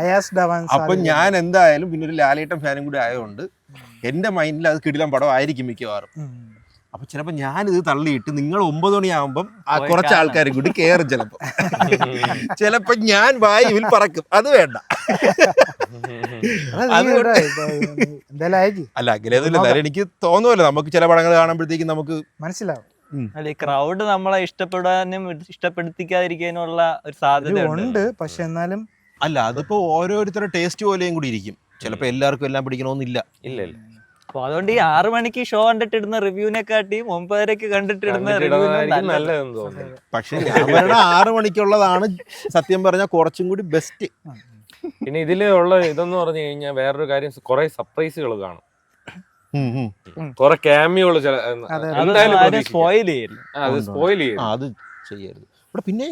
അപ്പൊ ഞാൻ എന്തായാലും പിന്നെ ഒരു ലാലേട്ടൻ ഫാനും കൂടി ആയതുകൊണ്ട് എന്റെ മൈൻഡിൽ അത് കിടിലം പടം ആയിരിക്കും മിക്കവാറും. അപ്പൊ ചിലപ്പോ ഞാനിത് തള്ളിയിട്ട് നിങ്ങൾ 9 മണിയാകുമ്പം ആ കുറച്ച് ആൾക്കാരും കൂടി കയറും. ചിലപ്പോ ഞാൻ വായുവിൽ പറക്കും. അത് വേണ്ട. അല്ല അങ്ങനെയൊന്നുമില്ല. എനിക്ക് തോന്നുമല്ലോ, നമുക്ക് ചില പടങ്ങൾ കാണുമ്പോഴത്തേക്കും നമുക്ക് മനസ്സിലാവും. അല്ല, ഈ ക്രൗഡ് നമ്മളെ ഇഷ്ടപ്പെടാനും ഇഷ്ടപ്പെടുത്തിക്കാതിരിക്കാനുള്ള ഒരു സാധ്യത ഉണ്ട്. പക്ഷെ എന്നാലും അല്ല, അതിപ്പോ ഓരോരുത്തരുടെ ടേസ്റ്റ് പോലെയും കൂടി ഇരിക്കും. ചിലപ്പോ എല്ലാവർക്കും എല്ലാം പിടിക്കണമെന്നില്ല. ഇല്ല. അപ്പൊ അതുകൊണ്ട് ഈ 6 മണിക്ക് ഷോ കണ്ടിട്ടിടുന്ന റിവ്യൂനെക്കാട്ടിയും 9:30 കണ്ടിട്ടിടുന്ന നല്ലതെന്ന് തോന്നുന്നു. പക്ഷെ 6 മണിക്കുള്ളതാണ് സത്യം പറഞ്ഞാൽ കുറച്ചും കൂടി ബെസ്റ്റ്. പിന്നെ ഇതില് ഉള്ള ഇതെന്ന് പറഞ്ഞു കഴിഞ്ഞാൽ വേറൊരു കാര്യം, കുറെ സർപ്രൈസുകൾ കാണും, കുറെ ക്യാമിയോള് സ്പോയിൽ ചെയ്യരുത്. അത് ചെയ്യരുത്. ഇവിടെ പിന്നെ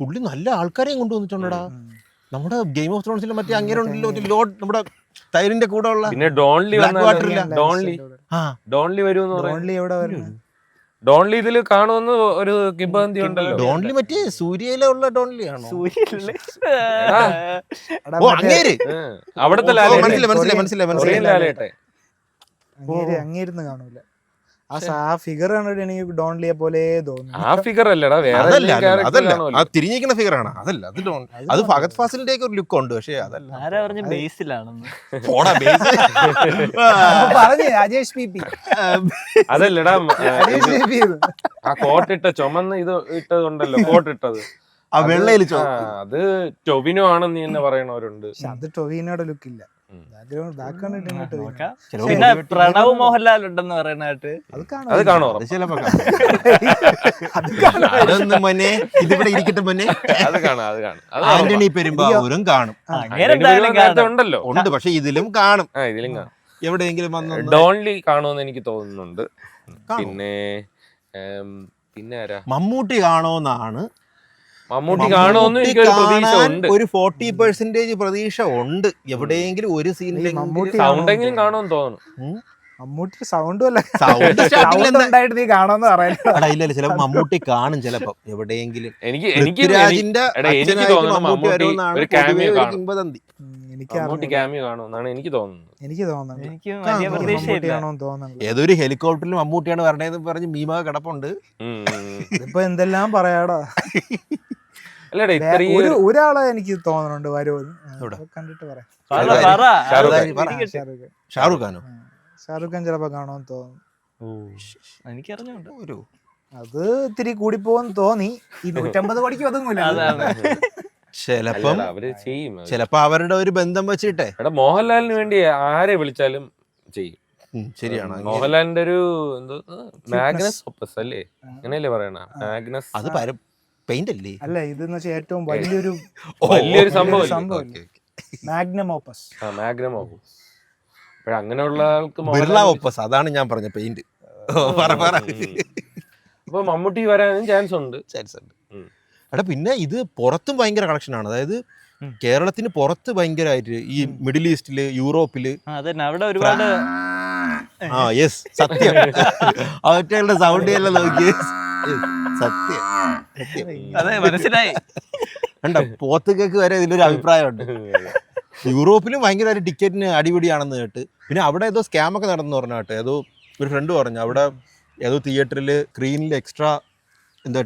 പുള്ളി നല്ല ആൾക്കാരെയും കൊണ്ടുവന്നിട്ടുണ്ടടാ. നമ്മുടെ ഗെയിം ഓഫ് ത്രോൺസിലും മറ്റേ അങ്ങനെ ഉണ്ടല്ലോ, ലോഡ് നമ്മുടെ തൈരിന്റെ കൂടെ ഉള്ള. പിന്നെ ഡോൺലി വരുമെന്ന് പറയുന്നത്. ഡോൺലി ഇതില് കാണുമെന്ന് ഒരു കിംബന്തി ഉണ്ടല്ലോ. ഡോൺലി മറ്റേ സൂര്യയിലെ ഉള്ള ഡോൺലി ആണോ? അവിടത്തെ ലാലേട്ടെ അങ്ങേരുന്ന് കാണൂല. ആ ഫിഗർ കണ്ടിട്ട് എനിക്ക് ഡോൺലിയെ പോലെ തോന്നുന്നു. ആ ഫിഗർ അല്ലടാ, അതല്ല, തിരിഞ്ഞിരിക്കുന്ന ഫിഗർ ആണ്. അതല്ല, അത് ഫഹദ് ഫാസിലിന്റെ ഒക്കെ ഒരു ലുക്ക് ഉണ്ട്. പക്ഷെ അതല്ല, അതല്ലടാ, ആ കോട്ടിട്ട ചുമന്ന് ഇത് ഇട്ടതുണ്ടല്ലോ, കോട്ടിട്ടത് ആ വെള്ളയിൽ. അത് ടൊവിനോ ആണെന്ന് തന്നെ പറയണവരുണ്ട്. അത് ടൊവിനോയുടെ ലുക്ക് ഇല്ല. പിന്നെ പ്രണവ് മോഹൻലാൽ ഉണ്ടെന്ന് പറയുന്നതായിട്ട് അത് കാണോ? അതൊന്നും മോനെ ഇതിവിടെ ഇരിക്കട്ടെ മോനെ. അത് കാണാം. ആന്റണി പെരുമ്പാവൂരും കാണും ഉണ്ടല്ലോ, ഉണ്ട്. പക്ഷെ ഇതിലും കാണും. ഇതിലും കാണും. എവിടെയെങ്കിലും വന്ന് ഡോൺലി കാണുമെന്ന് എനിക്ക് തോന്നുന്നുണ്ട്. പിന്നെ ആരാ? മമ്മൂട്ടി കാണുമെന്നാണ് മമ്മൂട്ടി കാണുമെന്ന് എനിക്കൊരു പ്രതീക്ഷ കാണാൻ ഉണ്ട്. ഒരു 40% പ്രതീക്ഷ ഉണ്ട്. എവിടെയെങ്കിലും ഒരു സീനിൽ മമ്മൂട്ടി സൗണ്ടെങ്കിലും കാണുമെന്ന് തോന്നുന്നു. മമ്മൂട്ടി സൗണ്ടും അല്ല സൗണ്ട് സൗണ്ട് ഉണ്ടായിട്ട് നീ കാണുമെന്ന് പറയാൻ ഇല്ല ചിലപ്പോ മമ്മൂട്ടി കാണും ചിലപ്പോ എവിടെയെങ്കിലും. എനിക്ക് പൃഥ്വിരാജിന്റെ എടാ, എനിക്ക് അച്ഛനായിട്ട് തോന്നുന്നു മമ്മൂട്ടി മമ്മൂട്ടി വരുമെന്നാണ് ഒരു പൊതുവെ cameo ഒരു കാണും. കിംവദന്തി. എനിക്ക് മമ്മൂട്ടി ക്യാമിയോ കാണുമെന്നാണ് എനിക്ക് തോന്നുന്നത്. എനിക്ക് തോന്നുന്നുണ്ട് എനിക്ക് വലിയ പ്രതീക്ഷയില്ല. മമ്മൂട്ടിയാണോന്ന് തോന്നുന്നുണ്ട്. ഏതൊരു ഹെലികോപ്റ്ററിൽ മമ്മൂട്ടിയാണ് വരണേന്ന് പറഞ്ഞ് മീമ കിടപ്പുണ്ട്. ഇതിപ്പോ എന്തെല്ലാം പറയാടാ. അല്ലടാ ഇത്രയും ഒരാളെ എനിക്ക് തോന്നുന്നുണ്ട് വരുമെന്ന്. എവിടെ? കണ്ടിട്ട് പറയാം. ഷാറുഖ് ഖാനോ? ഷാറുഖ് ഖാൻ ചിലപ്പോ കാണുമെന്ന് തോന്നുന്നു. എനിക്കറിഞ്ഞുണ്ട്. ഒരു അത് ഇത്തിരി കൂടിപ്പോന്ന് തോന്നി. ഈ 150 കോടിക്ക് ഒതുങ്ങൂല. ചിലപ്പം അവര് ചെയ്യും. ചിലപ്പോ അവരുടെ ഒരു ബന്ധം വെച്ചിട്ടെ. എടാ മോഹൻലാലിന് വേണ്ടി ആരെ വിളിച്ചാലും ചെയ്യും. ശരിയാണ്. മോഹൻലാലിന്റെ ഒരു എന്തോ മാഗ്നസ് ഒപ്പസ് അല്ലേ, അങ്ങനെയല്ലേ പറയണ? മാഗ്നസ് അത് പെയിന്റ് അല്ലേ? അല്ല ഇതെന്ന് വെച്ചാൽ ഏറ്റവും വലിയൊരു സംഭവം മാഗ്നം ഓപ്പസ്. Magnum opus. അങ്ങനെയുള്ള ആൾക്ക് ബിർള ഓപ്പസ്, അതാണ് ഞാൻ പറഞ്ഞ പെയിന്റ്. അപ്പൊ മമ്മൂട്ടി വരാനും ചാൻസ് ഉണ്ട്. എടാ പിന്നെ ഇത് പുറത്തും ഭയങ്കര കളക്ഷനാണ്. അതായത് കേരളത്തിന് പുറത്ത് ഭയങ്കരമായിട്ട് ഈ മിഡിൽ ഈസ്റ്റില്, യൂറോപ്പില് അവിടെ ഒരുപാട് യെസ് സത്യം. അവറ്റകളുടെ സൗണ്ട് എല്ലാം നോക്കി സത്യം അതെ മനസ്സിലായി. കണ്ട പോത്തുകൾക്ക് വരെ ഇതിലൊരു അഭിപ്രായമുണ്ട്. യൂറോപ്പിലും ഭയങ്കരമായിട്ട് ടിക്കറ്റിന് അടിപിടിയാണെന്ന് കേട്ട്. പിന്നെ അവിടെ ഏതോ സ്കാമൊക്കെ നടന്നു പറഞ്ഞ കേട്ടോ. ഏതോ ഒരു ഫ്രണ്ട് പറഞ്ഞു അവിടെ ഏതോ തിയേറ്ററിൽ സ്ക്രീനിൽ എക്സ്ട്രാ എന്താ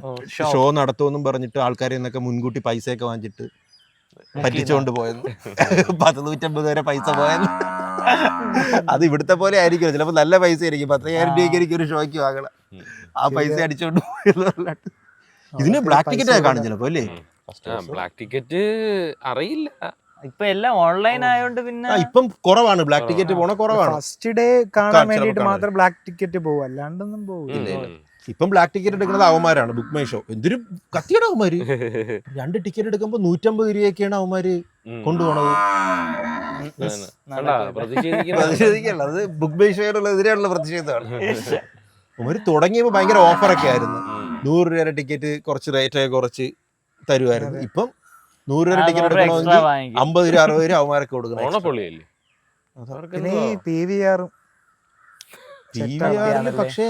ഷോ നടത്തുമെന്നും പറഞ്ഞിട്ട് ആൾക്കാരെ നിന്നൊക്കെ മുൻകൂട്ടി പൈസയൊക്കെ വാങ്ങിച്ചിട്ട് പറ്റിച്ചുകൊണ്ട് പോയെന്ന്. 150 വരെ പൈസ പോയെന്ന്. അത് ഇവിടുത്തെ പോലെ ആയിരിക്കും, ചിലപ്പോൾ നല്ല പൈസ ആയിരിക്കും. 10,000 രൂപയ്ക്ക് ഒരു ഷോയ്ക്ക് വാങ്ങണം. ആ പൈസ അടിച്ചോണ്ട് പോയെന്ന്. ഇതിന് ബ്ലാക്ക് ടിക്കറ്റ് കാണും ചിലപ്പോ അല്ലേ? ബ്ലാക്ക് ടിക്കറ്റ് അറിയില്ല. ഇപ്പൊ എല്ലാം ഓൺലൈൻ ആയതുകൊണ്ട് പിന്നെ ഇപ്പം കുറവാണ് ബ്ലാക്ക് ടിക്കറ്റ് പോണ കുറവാണ്. ഫസ്റ്റ് ഡേ കാണാൻ വേണ്ടിട്ട് മാത്രം ബ്ലാക്ക് ടിക്കറ്റ് പോകും, അല്ലാണ്ടൊന്നും പോകില്ല. ഇപ്പം ബ്ലാക്ക് ടിക്കറ്റ് എടുക്കുന്നത് അവന്മാരാണ്, ബുക്ക് മൈ ഷോ. എന്തൊരു കത്തിയുടെ അവന്മാര് 2 ടിക്കറ്റ് എടുക്കുമ്പോ 150 രൂപയൊക്കെയാണ് അവന്മാര് കൊണ്ടുപോണത്. പ്രതിഷേധിക്കല്ല, അത് ബുക്ക് മൈ ഷോയിലുള്ള എതിരെയുള്ള പ്രതിഷേധമാണ്. അവര് തുടങ്ങിയപ്പോ ഭയങ്കര ഓഫറൊക്കെ ആയിരുന്നു. 100 രൂപയുടെ ടിക്കറ്റ് കുറച്ച് റേറ്റ് ഒക്കെ കുറച്ച് തരുമായിരുന്നു. ഇപ്പം 100 രൂപ ടിക്കറ്റ് എടുക്കണമെങ്കിൽ 50 രൂപ 60 രൂപ അവന്മാരൊക്കെ കൊടുക്കണം. പിന്നെ ഈ PVR പക്ഷേ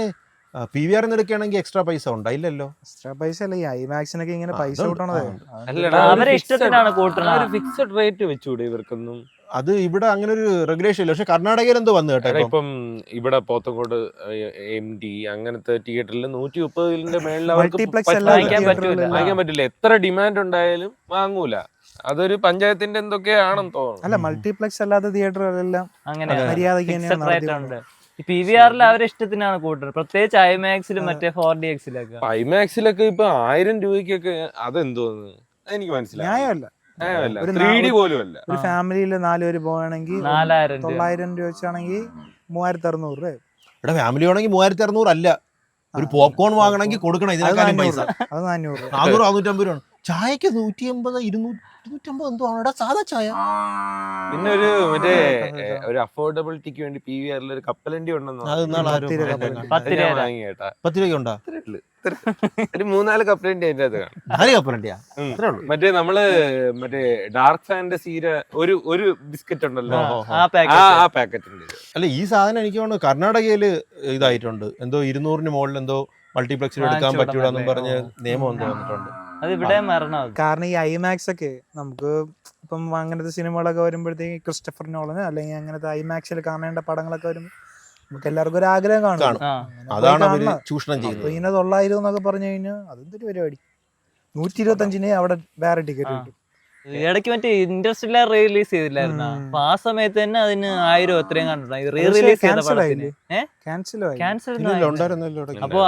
PVR എടുക്കുകയാണെങ്കിൽ എക്സ്ട്രാ പൈസ ഉണ്ടായില്ലല്ലോ. എക്സ്ട്രാ പൈസ അല്ല, ഈ ഐമാക്സിനൊക്കെ ഇങ്ങനെ പൈസ കൂട്ടണത്. അവരെ ഇഷ്ടത്തിനാണ് കൂട്ടുന്നത്. ഫിക്സഡ് റേറ്റ് വെച്ചൂടെ ഇവർക്കൊന്നും? അത് ഇവിടെ അങ്ങനെ ഒരു റെഗുലേഷൻ ഇല്ല. പക്ഷെ കർണാടകയിൽ എന്തോ വന്നു കേട്ടോ. ഇപ്പം ഇവിടെ പോത്തങ്കോട് MD അങ്ങനത്തെ തിയേറ്ററിൽ 130 മേളിൽ അവർക്ക് വാങ്ങിക്കാൻ പറ്റില്ല. എത്ര ഡിമാൻഡ് ഉണ്ടായാലും വാങ്ങൂല. അതൊരു പഞ്ചായത്തിന്റെ എന്തൊക്കെയാണെന്ന് തോന്നുന്നു. അല്ല മൾട്ടിപ്ലക്സ് അല്ലാത്ത തിയേറ്ററുകളെല്ലാം അങ്ങനെ മര്യാദയ്ക്ക് PVRൽ അവരെ ഇഷ്ടത്തിനാണ് കൂട്ടുന്നത്, പ്രത്യേകിച്ച് ഐമാക്സിലും മറ്റേ 4DXലൊക്കെ. ഐമാക്സിലൊക്കെ ഇപ്പൊ 1000 രൂപയ്ക്കൊക്കെ അതെന്തോന്ന് എനിക്ക് മനസ്സിലായി. ന്യായമല്ല. 3D പോലും അല്ല. ഒരു ഫാമിലിയിൽ 4 പേര് പോവാണെങ്കിൽ 900 രൂപ വെച്ചാണെങ്കിൽ 3600 രൂപ. ഇവിടെ ഫാമിലി ആണെങ്കിൽ 3600 അല്ല. ഒരു പോപ്കോൺ വാങ്ങണമെങ്കിൽ കൊടുക്കണം ഇതിനേക്കാളും പൈസ. അത് 400 450 രൂപ. ചായക്ക് 180 250 എന്തോ ആണ് സാധാ ചായ. പിന്നെ ഒരു മറ്റേ ഒരു അഫോർഡബിലിറ്റിക്ക് വേണ്ടി PVRൽ ഒരു കപ്പലണ്ടി ഉണ്ടെന്ന് 10 രൂപയ്ക്ക് ഉണ്ടോ? ഒരു 3-4 കപ്പലണ്ടി അതിന്റെ അത് കാണും. 4 കപ്പലണ്ടിയാ? മറ്റേ നമ്മള് മറ്റേ ഡാർക്ക് ഫാന്റസിയുടെ ഒരു ബിസ്ക്കറ്റ് ഉണ്ടല്ലോ, ആ പാക്കറ്റ് ഉണ്ട്. അല്ല ഈ സാധനം എനിക്ക് തോന്നുന്നു കർണാടകയില് ഇതായിട്ടുണ്ട്. എന്തോ 200-ന് മുകളിൽ എന്തോ മൾട്ടിപ്ലക്സിൽ എടുക്കാൻ പറ്റൂലെന്നും പറഞ്ഞ് നിയമം എന്തോ വന്നിട്ടുണ്ട്. കാരണം ഈ ഐമാക്സ് ഒക്കെ നമുക്ക് ഇപ്പം അങ്ങനത്തെ സിനിമകളൊക്കെ വരുമ്പോഴത്തേക്ക് ക്രിസ്റ്റഫർ നോളന് അല്ലെങ്കിൽ അങ്ങനത്തെ ഐമാക്സിൽ കാണേണ്ട പടങ്ങളൊക്കെ വരുമ്പോൾ നമുക്ക് എല്ലാവർക്കും ഒരു ആഗ്രഹം കാണും. അതാണ് അവര് ചൂഷണം ചെയ്യുന്നത്. ഇങ്ങനെ 900 എന്നൊക്കെ പറഞ്ഞു കഴിഞ്ഞാൽ അതെന്തൊരു പരിപാടി. 125-ന് അവിടെ വേറെ ടിക്കറ്റ് കിട്ടും. ഇടയ്ക്ക് മറ്റേ ഇൻഡസ്ട്രിയൽ റിലീസ് ചെയ്തില്ലായിരുന്നു. അപ്പൊ ആ സമയത്ത് തന്നെ അതിന് 1000 എത്രയും കണ്ടിട്ടുണ്ട്. റീ റിലീസ് ചെയ്ത പടത്തിന് ക്യാൻസൽ. അപ്പൊ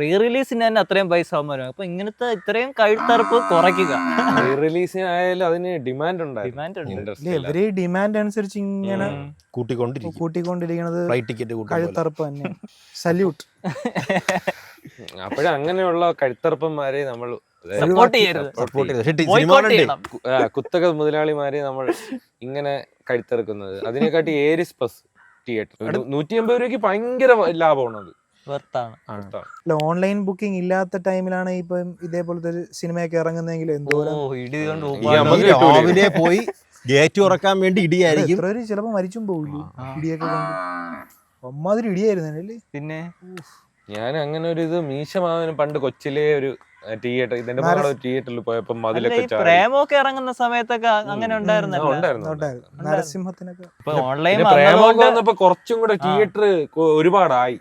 റീ റിലീസിന് തന്നെ അത്രയും പൈസ ആവുമ്പോൾ അപ്പൊ ഇങ്ങനത്തെ ഇത്രയും കഴുത്തറപ്പ് കുറയ്ക്കുക. റീ റിലീസിനായാലും അതിന് ഡിമാൻഡ് ഉണ്ട്. ഇവര് ഡിമാൻഡ് അനുസരിച്ച് ഇങ്ങനെ കൂട്ടിക്കൊണ്ടിരിക്കുന്നത് കഴുത്തറപ്പ് തന്നെ. സല്യൂട്ട്. അപ്പോഴങ്ങനെയുള്ള കഴുത്തറപ്പന്മാരെ നമ്മൾ കുത്തക മുതലാളിമാരെ നമ്മൾ ഇങ്ങനെ കഴുത്തിറക്കുന്നത്. അതിനെക്കാട്ടി ഏരിസ് പ്ലസ് തിയേറ്റർ 180 രൂപയ്ക്ക് ഭയങ്കര ലാഭമാണ്. അത് വർത്താണ്. അല്ല ഓൺലൈൻ ബുക്കിംഗ് ഇല്ലാത്ത ടൈമിലാണ് ഇപ്പം ഇതേപോലത്തെ ഒരു സിനിമയൊക്കെ ഇറങ്ങുന്നതെങ്കിൽ എന്തോരം ഇടി കൊണ്ട് രാവിലെ പോയി ഗേറ്റ് തുറക്കാൻ വേണ്ടി ഇടിയായിരിക്കും. എത്ര പേര് ചിലപ്പോ മരിച്ചും പോവില്ലേ ഇടിയൊക്കെ കൊണ്ട്. അമ്മാതിരി ഇടിയായിരുന്നു. പിന്നെ ഞാൻ അങ്ങനെ ഒരു ഇത് മീശമാവിന് പണ്ട് കൊച്ചിലെ ഒരു തിയേറ്റർ ഇതിന്റെ തിയേറ്ററിൽ പോയപ്പോ അതിലൊക്കെ പ്രേമൊക്കെ ഇറങ്ങുന്ന സമയത്തൊക്കെ അങ്ങനെ ഉണ്ടായിരുന്നു. നരസിംഹത്തിനൊക്കെ ഓൺലൈൻ പ്രേമമൊക്കെ വന്നപ്പോ കുറച്ചും കൂടെ തിയേറ്റർ ഒരുപാടായി,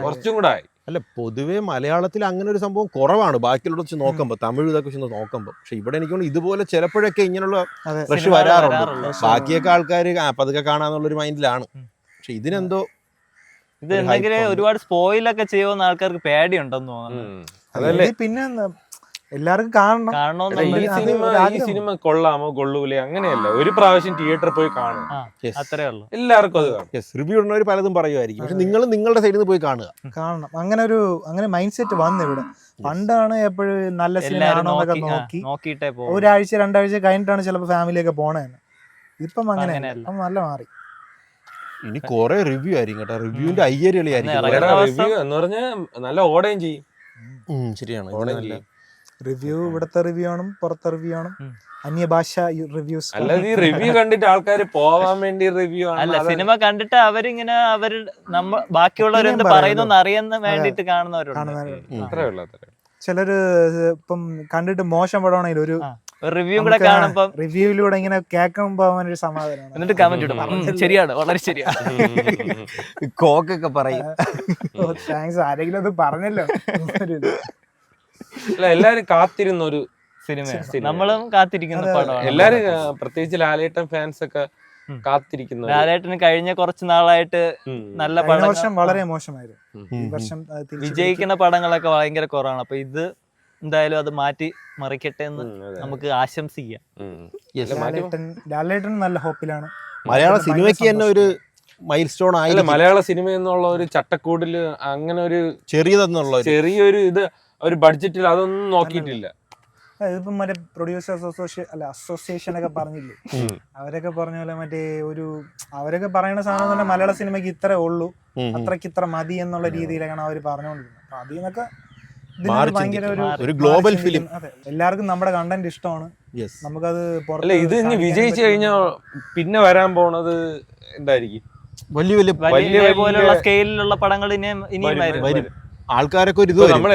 കുറച്ചും കൂടെ ആയി. അല്ല പൊതുവേ മലയാളത്തിൽ അങ്ങനെ ഒരു സംഭവം കുറവാണ് ബാക്കിയുള്ള വെച്ച് നോക്കുമ്പോൾ, തമിഴ് ഇതൊക്കെ വെച്ച് നോക്കുമ്പോൾ. പക്ഷെ ഇവിടെ എനിക്ക് തോന്നുന്നു ഇതുപോലെ ചിലപ്പോഴൊക്കെ ഇങ്ങനെയുള്ള റഷ് വരാറുണ്ട്. ബാക്കിയൊക്കെ ആൾക്കാർ പതുക്കെ കാണാന്നുള്ളൊരു മൈൻഡിലാണ്. പക്ഷെ ഇതിനെന്തോ ഇത് എന്തെങ്കിലും ഒരുപാട് സ്പോയിലൊക്കെ ചെയ്യുമെന്ന് ആൾക്കാർക്ക് പേടിയുണ്ടെന്ന് തോന്നുന്നു. അതല്ലേ പിന്നെ എല്ലാവർക്കും കാണണം. ഈ സിനിമ കൊള്ളാമോ കൊള്ളൂലേ അങ്ങനെയല്ല, ഒരു പ്രാവശ്യം തിയേറ്ററിൽ പോയി കാണും, അത്രേ ഉള്ളൂ. എല്ലാവർക്കും അത് കാണും. റിവ്യൂ ഇടുന്നവർ പലതും പറയുമായിരിക്കും, പക്ഷെ നിങ്ങൾ നിങ്ങളുടെ സൈഡിൽ നിന്ന് പോയി കാണണം. അങ്ങനെ മൈൻഡ് സെറ്റ് വന്നു ഇവിടെ. പണ്ടാണ് എപ്പോഴും നല്ല സിനിമ ആണോ എന്നൊക്കെ നോക്കിയിട്ടേ പോകും. ഒരാഴ്ച 2 ആഴ്ച കഴിഞ്ഞിട്ടാണ് ചിലപ്പോൾ ഫാമിലിയൊക്കെ പോണേന്ന്. ഇപ്പം അങ്ങനെ നല്ല മാറി. ഇനി കൊറേ റിവ്യൂ ആയിരിക്കും കേട്ടോ. റിവ്യൂവിന്റെ അയ്യരിയായിരിക്കും റിവ്യൂ എന്ന് പറഞ്ഞാൽ നല്ല ഓടുകയും ചെയ്യും. ശരിയാണ്. റിവ്യൂ ഇവിടത്തെ റിവ്യൂ ആണ്, പുറത്തെ റിവ്യൂ ആണ്, അന്യഭാഷ റിവ്യൂസ്. അല്ലാതെ ഈ റിവ്യൂ കണ്ടിട്ട് ആൾക്കാർ പോവാൻ വേണ്ടി റിവ്യൂ അല്ല, സിനിമ കണ്ടിട്ട് അവരിങ്ങനെ ബാക്കിയുള്ളവരെന്ത് പറയുന്നു അറിയാൻ വേണ്ടിട്ട് കാണുന്നവരുണ്ട്. ചിലര് ഇപ്പം കണ്ടിട്ട് മോശം പടമാണെങ്കിൽ ഒരു റിവ്യൂ കൂടെ കാണുമ്പോ റിവ്യൂയിലൂടെ ഇങ്ങനെ കേൾക്കുമ്പോ അവനൊരു സമാധാനമാണ്. എന്നിട്ട് കമന്റ് ഇടും ശരിയാണ്, വളരെ ശരിയാണ്, കോക്കൊക്കെ പറയും. താങ്ക്സ്, ആരെങ്കിലും അത് പറഞ്ഞല്ലോ. അല്ല എല്ലാരും കാത്തിരുന്ന ഒരു സിനിമ, നമ്മളും കാത്തിരിക്കുന്ന പടമാണ്. എല്ലാരും പ്രത്യേകിച്ച് ലാലേട്ടൻ ഫാൻസ് ഒക്കെ കാത്തിരിക്കുന്നു. ലാലേട്ടന് കഴിഞ്ഞ കുറച്ച് നാളായിട്ട് നല്ല വർഷം വളരെ മോശമായിരുന്നു. ഈ വർഷം വിജയിക്കുന്ന പടങ്ങളൊക്കെ ഭയങ്കര കുറവാണ്. അപ്പൊ ഇത് എന്തായാലും അത് മാറ്റി മറിക്കട്ടെ എന്ന് നമുക്ക് ആശംസിക്കാം. ലാലേട്ടൻ നല്ല ഹോപ്പിലാണ്. മലയാള സിനിമയ്ക്ക് തന്നെ ഒരു മൈൽ സ്റ്റോൺ ആയില്ല. മലയാള സിനിമ എന്നുള്ള ഒരു ചട്ടക്കൂടില് അങ്ങനെ ഒരു ചെറിയൊരു ഇത് ഒരു ബഡ്ജറ്റിൽ അതൊന്നും നോക്കിയിട്ടില്ല. ഇതിപ്പം മറ്റേ പ്രൊഡ്യൂസേഴ്സ് അസോസിയേഷൻ ഒക്കെ പറഞ്ഞില്ലേ, അവരൊക്കെ പറഞ്ഞ പോലെ മറ്റേ അവരൊക്കെ പറയുന്ന സാധനം തന്നെ മലയാള സിനിമയ്ക്ക് ഇത്രേ ഉള്ളൂ, അത്രയ്ക്ക് ഇത്ര മതി എന്നുള്ള രീതിയിലാണ് അവർ പറഞ്ഞുകൊണ്ടിരുന്നത്. അപ്പൊ അതിൽ നിന്നൊക്കെ ഭയങ്കര ഒരു ഗ്ലോബൽ ഫിലിം. എല്ലാവർക്കും നമ്മുടെ കണ്ടന്റ് ഇഷ്ടമാണ്. നമുക്കത് അല്ല ഇത് ഇനി വിജയിച്ചു കഴിഞ്ഞാൽ പിന്നെ വരാൻ പോണത് എന്തായിരിക്കും? വലിയ പോലുള്ള സ്കെയിലുള്ള പടങ്ങൾ ഇനിയും വരും. ആൾക്കാരൊക്കെ ഒരു നമ്മൾ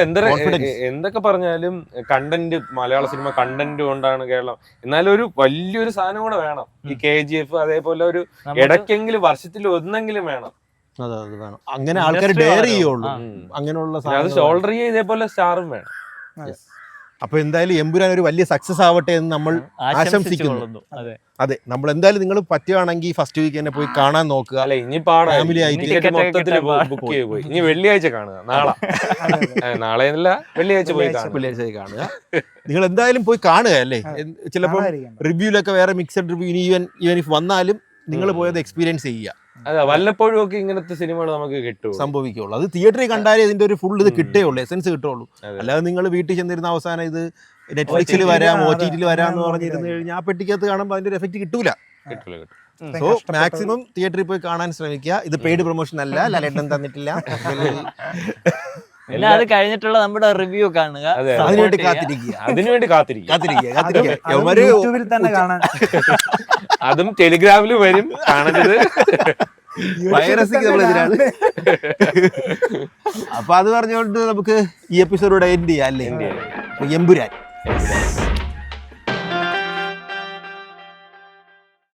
എന്തൊക്കെ പറഞ്ഞാലും കണ്ടന്റ്, മലയാള സിനിമ കണ്ടന്റ് കൊണ്ടാണ് കേരളം. എന്നാലും ഒരു വലിയൊരു സാധനം കൂടെ വേണം. ഈ KGF അതേപോലെ ഒരു ഇടയ്ക്കെങ്കിലും വർഷത്തിൽ ഒന്നെങ്കിലും വേണം. അങ്ങനെ ആൾക്കാർ ഡെയർ ചെയ്യുള്ളൂ. അങ്ങനെയുള്ള അത് ഷോൾഡർ ഇതേപോലെ സ്റ്റാറും വേണം. അപ്പൊ എന്തായാലും എമ്പുരാൻ ഒരു വലിയ സക്സസ് ആവട്ടെ എന്ന് നമ്മൾ ആശംസിക്കുന്നു. അതെ, നമ്മൾ എന്തായാലും നിങ്ങൾ പറ്റുകയാണെങ്കിൽ ഫസ്റ്റ് വീക്ക് തന്നെ പോയി കാണാൻ നോക്കുക. അല്ല ഇനി ഫാമിലി ആയിട്ട് മൊത്തത്തിൽ ബുക്ക് ചെയ്ത് പോയി. ഇനി വെള്ളിയാഴ്ച കാണുക, നാളെ വെള്ളിയാഴ്ച പോയി കാണുക. നിങ്ങൾ എന്തായാലും പോയി കാണുക അല്ലേ. ചിലപ്പോൾ റിവ്യൂലൊക്കെ വേറെ മിക്സഡ് റിവ്യൂ ഈവൻ ഇഫ് വന്നാലും നിങ്ങൾ പോയത് എക്സ്പീരിയൻസ് ചെയ്യുക. അതെ, വല്ലപ്പോഴും ഒക്കെ ഇങ്ങനത്തെ സിനിമകൾ നമുക്ക് കിട്ടും, സംഭവിക്കുള്ളൂ. അത് തിയേറ്ററിൽ കണ്ടാലേ ഇതിന്റെ ഒരു ഫുൾ ഇത് കിട്ടേയുള്ളൂ, എസൻസ് കിട്ടുള്ളൂ. അല്ലാതെ നിങ്ങൾ വീട്ടിൽ ചെന്നിരുന്ന അവസാനം ഇത് നെറ്റ്ഫ്ലിക്സിൽ വരാം, OTT വരാമെന്ന് പറഞ്ഞിരുന്നു കഴിഞ്ഞാൽ ആ പെട്ടിക്കകത്ത് കാണുമ്പോൾ അതിന്റെ ഒരു എഫക്ട് കിട്ടൂല. സോ മാക്സിമം തിയേറ്ററിൽ പോയി കാണാൻ ശ്രമിക്കുക. ഇത് പെയ്ഡ് പ്രൊമോഷൻ അല്ല, ലാലേട്ടൻ തന്നിട്ടില്ല. പിന്നെ അത് കഴിഞ്ഞിട്ടുള്ള നമ്മുടെ റിവ്യൂ കാണുക, അതിനുവേണ്ടി കാത്തിരിക്കുക. യൂട്യൂബിൽ തന്നെ കാണാൻ, അതും ടെലിഗ്രാമിൽ വരും. കാണരുത്, വൈറസിക്ക് നമ്മളെതിരാണ്. അപ്പൊ അത് പറഞ്ഞുകൊണ്ട് നമുക്ക് ഈ എപ്പിസോഡ് എൻഡ് ചെയ്യാം അല്ലേ. എമ്പുരാൻ.